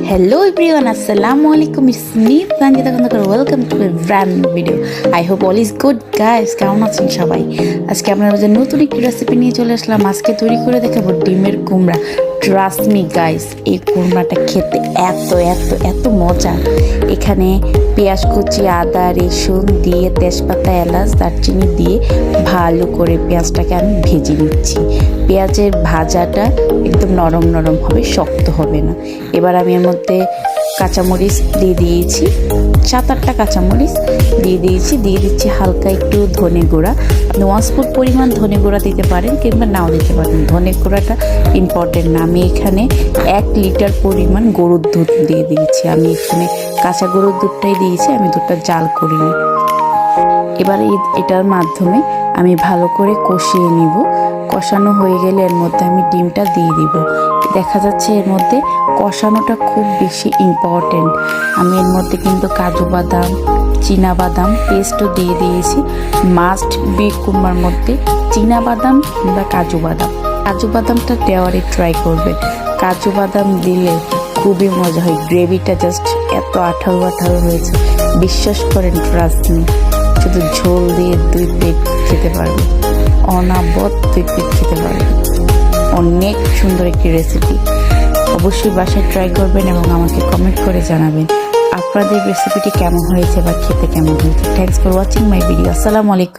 Hello everyone, Assalamu alaikum. It's me, Pranjita Kandakar. Welcome to a brand new video. I hope all is good, guys. কেমন আছেন সবাই? আজকে আপনাদের জন্য নতুন একটি রেসিপি নিয়ে চলে আসলাম। আজকে তৈরি করে দেখাবো ডিমের কুমড়া। ট্রাস্ট মি গাইস, এই কুমড়াটা খেতে এত মজা। এখানে পেঁয়াজ কুচি, আদা, রসুন দিয়ে, তেজপাতা, এলাচ, দারচিনি দিয়ে ভালো করে পেঁয়াজটাকে আমি ভেজে নিচ্ছি। পেঁয়াজের ভাজাটা একদম নরম হবে, শক্ত হবে না। এবার আমি এর মধ্যে কাঁচামরিচ দিয়ে দিয়েছি, 7-8টা কাঁচামরিচ দিয়ে দিচ্ছি হালকা একটু ধনে গুঁড়া। আপনি 1 স্পুন পরিমাণ ধনে গুঁড়া দিতে পারেন কিংবা নাও দিতে পারেন, ধনে গুঁড়াটা ইম্পর্টেন্ট না। আমি এখানে 1 লিটার পরিমাণ গরুর দুধ দিয়ে দিয়েছি। আমি এখানে কাঁচা গরুর দুধটাই দিয়েছি, আমি দুধটা জাল করিনি। এবার এটার মাধ্যমে আমি ভালো করে কষিয়ে নিব। কষানো হয়ে গেলে এর মধ্যে আমি ডিমটা দিয়ে দিব। দেখা যাচ্ছে এর মধ্যে কষানোটা খুব বেশি ইম্পর্টেন্ট। আমি এর মধ্যে কিন্তু কাজু বাদাম, চীনা বাদাম পেস্টও দিয়ে দিয়েছি। মাস্ট বি কুমড়ার মধ্যে চীনা বাদাম কিংবা কাজু বাদামটা দেওয়ারই ট্রাই করবেন। কাজু বাদাম দিলে খুবই মজা হয়। গ্রেভিটা জাস্ট এত আঠালো হয়েছে, বিশ্বাস করেন, ট্রাস্ট মি। শুধু ঝোল দিয়ে 2 প্লেট খেতে পারবে, অনাবত 2 প্লেট খেতে পারবে। অনেক সুন্দর একটি রেসিপি, অবশ্যই বাসায় ট্রাই করবেন এবং আমাকে কমেন্ট করে জানাবেন আপনাদের রেসিপিটি কেমন হয়েছে বা খেতে কেমন হয়েছে। Thanks for watching my video. আসসালামু আলাইকুম।